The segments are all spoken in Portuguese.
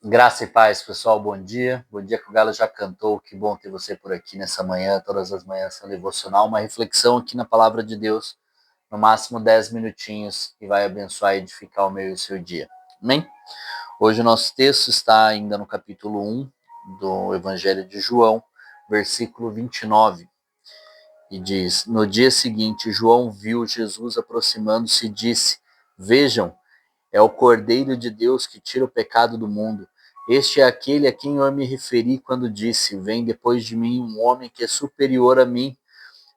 Graça e paz, pessoal, bom dia. Bom dia que o Galo já cantou, que bom ter você por aqui nessa manhã, todas as manhãs no devocional, uma reflexão aqui na Palavra de Deus, no máximo 10 minutinhos, que vai abençoar e edificar o meu e o seu dia. Amém? Hoje o nosso texto está ainda no capítulo 1 do Evangelho de João, versículo 29, e diz: No dia seguinte, João viu Jesus aproximando-se e disse: Vejam, é o Cordeiro de Deus que tira o pecado do mundo. Este é aquele a quem eu me referi quando disse: Vem depois de mim um homem que é superior a mim,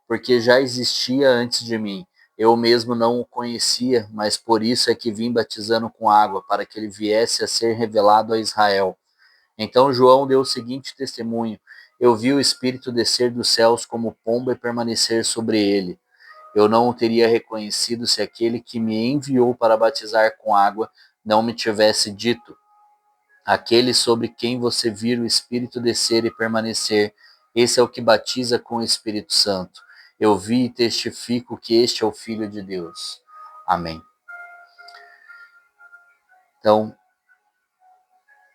porque já existia antes de mim. Eu mesmo não o conhecia, mas por isso é que vim batizando com água, para que ele viesse a ser revelado a Israel. Então João deu o seguinte testemunho: Eu vi o Espírito descer dos céus como pomba e permanecer sobre ele. Eu não o teria reconhecido se aquele que me enviou para batizar com água não me tivesse dito: Aquele sobre quem você vir o Espírito descer e permanecer, esse é o que batiza com o Espírito Santo. Eu vi e testifico que este é o Filho de Deus. Amém. Então,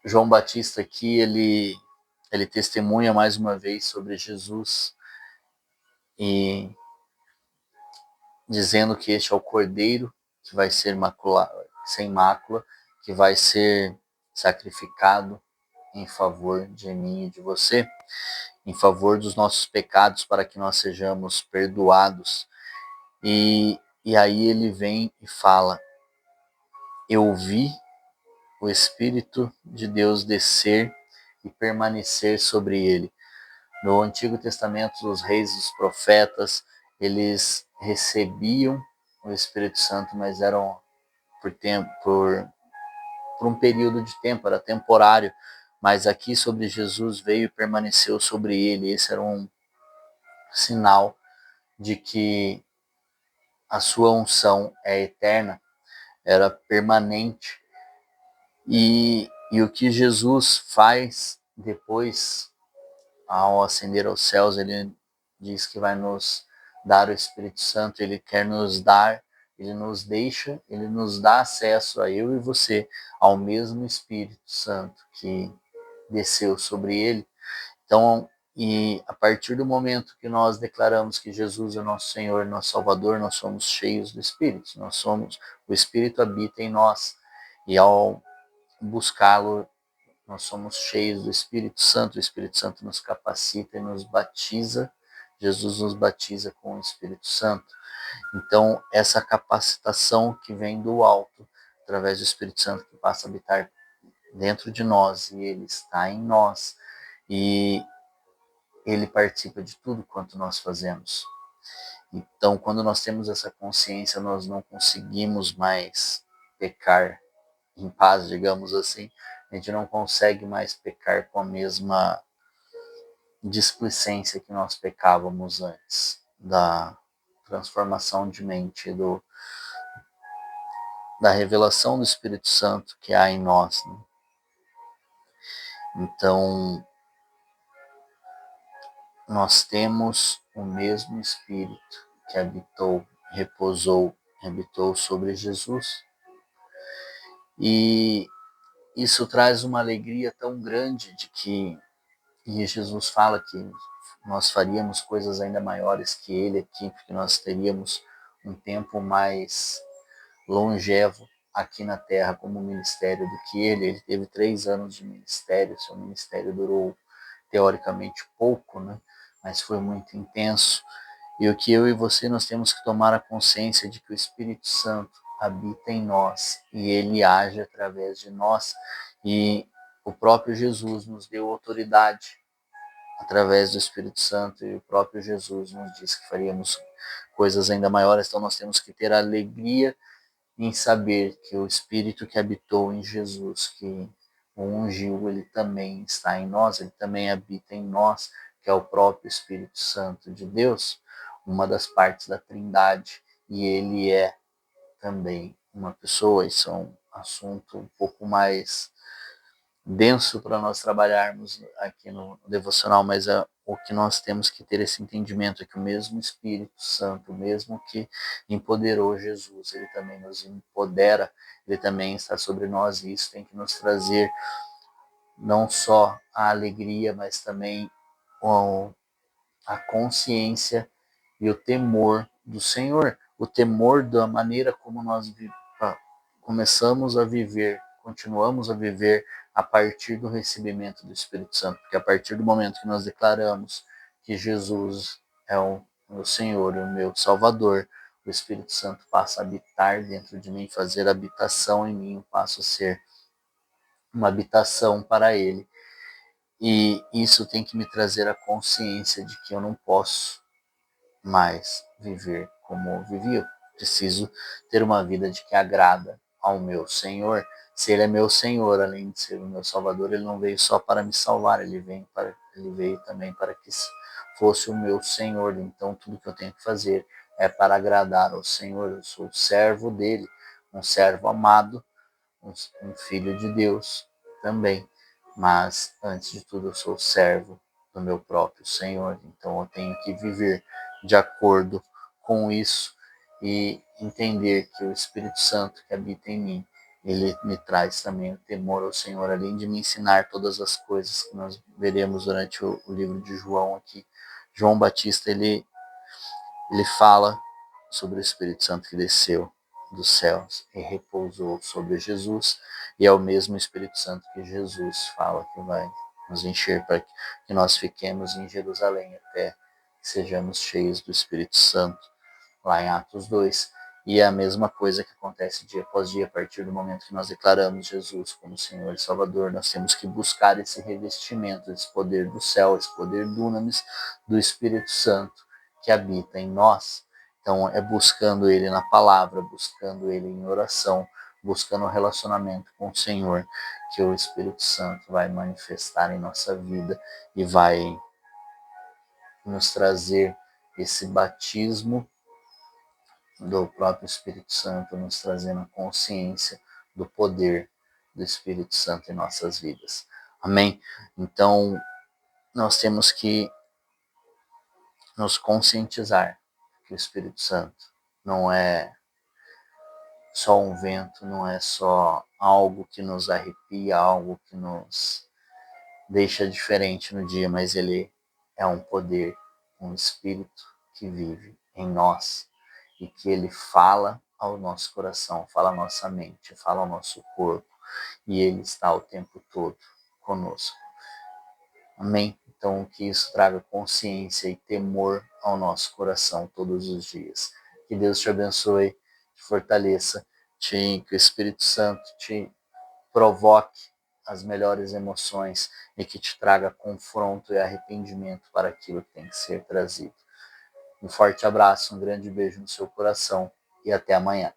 João Batista aqui, ele testemunha mais uma vez sobre Jesus e dizendo que este é o Cordeiro que vai ser sem mácula, que vai ser sacrificado em favor de mim e de você, em favor dos nossos pecados, para que nós sejamos perdoados. E aí ele vem e fala: Eu vi o Espírito de Deus descer e permanecer sobre ele. No Antigo Testamento, os reis e os profetas, eles recebiam o Espírito Santo, mas eram por um período de tempo, era temporário. Mas aqui sobre Jesus veio e permaneceu sobre ele. Esse era um sinal de que a sua unção é eterna, era permanente. E o que Jesus faz depois, ao ascender aos céus, ele diz que vai nos dar o Espírito Santo, ele quer nos dar, ele nos deixa, ele nos dá acesso a eu e você, ao mesmo Espírito Santo que desceu sobre ele. Então, e a partir do momento que nós declaramos que Jesus é nosso Senhor, nosso Salvador, nós somos cheios do Espírito, o Espírito habita em nós, e ao buscá-lo, nós somos cheios do Espírito Santo. O Espírito Santo nos capacita e nos batiza. Jesus nos batiza com o Espírito Santo. Então, essa capacitação que vem do alto, através do Espírito Santo que passa a habitar dentro de nós, e ele está em nós, e ele participa de tudo quanto nós fazemos. Então, quando nós temos essa consciência, nós não conseguimos mais pecar em paz, digamos assim. A gente não consegue mais pecar com a mesma displicência que nós pecávamos antes da transformação de mente, da revelação do Espírito Santo que há em nós, né? Então, nós temos o mesmo Espírito que habitou sobre Jesus. E isso traz uma alegria tão grande de que, e Jesus fala que nós faríamos coisas ainda maiores que ele aqui, porque nós teríamos um tempo mais longevo aqui na Terra como ministério do que ele. Ele teve 3 anos de ministério, seu ministério durou teoricamente pouco, né? Mas foi muito intenso. E o que eu e você nós temos que tomar a consciência de que o Espírito Santo habita em nós e ele age através de nós. E o próprio Jesus nos deu autoridade através do Espírito Santo, e o próprio Jesus nos disse que faríamos coisas ainda maiores. Então nós temos que ter alegria em saber que o Espírito que habitou em Jesus, que o ungiu, ele também está em nós, ele também habita em nós, que é o próprio Espírito Santo de Deus, uma das partes da Trindade, e ele é também uma pessoa. Isso é um assunto um pouco mais denso para nós trabalharmos aqui no devocional, mas o que nós temos que ter esse entendimento é que o mesmo Espírito Santo, o mesmo que empoderou Jesus, ele também nos empodera, ele também está sobre nós, e isso tem que nos trazer não só a alegria, mas também a consciência e o temor do Senhor, o temor da maneira como nós começamos a viver, continuamos a viver a partir do recebimento do Espírito Santo, porque a partir do momento que nós declaramos que Jesus é o meu Senhor, o meu Salvador, o Espírito Santo passa a habitar dentro de mim, fazer habitação em mim, eu passo a ser uma habitação para Ele. E isso tem que me trazer a consciência de que eu não posso mais viver como eu vivia. Eu preciso ter uma vida de que agrada ao meu Senhor. Se Ele é meu Senhor, além de ser o meu Salvador, Ele não veio só para me salvar, Ele veio também para que fosse o meu Senhor. Então tudo que eu tenho que fazer é para agradar ao Senhor. Eu sou servo dele, um servo amado, um filho de Deus também. Mas, antes de tudo, eu sou servo do meu próprio Senhor. Então, eu tenho que viver de acordo com isso e entender que o Espírito Santo que habita em mim, ele me traz também o temor ao Senhor, além de me ensinar todas as coisas que nós veremos durante o livro de João aqui. João Batista, ele fala sobre o Espírito Santo que desceu dos céus e repousou sobre Jesus, e é o mesmo Espírito Santo que Jesus fala que vai nos encher para que nós fiquemos em Jerusalém até que sejamos cheios do Espírito Santo, lá em Atos 2. E é a mesma coisa que acontece dia após dia, a partir do momento que nós declaramos Jesus como Senhor e Salvador, nós temos que buscar esse revestimento, esse poder do céu, esse poder dunamis do Espírito Santo que habita em nós. Então, é buscando Ele na palavra, buscando Ele em oração, buscando o relacionamento com o Senhor, que o Espírito Santo vai manifestar em nossa vida e vai nos trazer esse batismo do próprio Espírito Santo, nos trazendo a consciência do poder do Espírito Santo em nossas vidas. Amém? Então, nós temos que nos conscientizar que o Espírito Santo não é só um vento, não é só algo que nos arrepia, algo que nos deixa diferente no dia, mas ele é um poder, um Espírito que vive em nós e que ele fala ao nosso coração, fala à nossa mente, fala ao nosso corpo, e ele está o tempo todo conosco. Amém? Então, que isso traga consciência e temor ao nosso coração todos os dias. Que Deus te abençoe, te fortaleça, que o Espírito Santo te provoque as melhores emoções e que te traga confronto e arrependimento para aquilo que tem que ser trazido. Um forte abraço, um grande beijo no seu coração e até amanhã.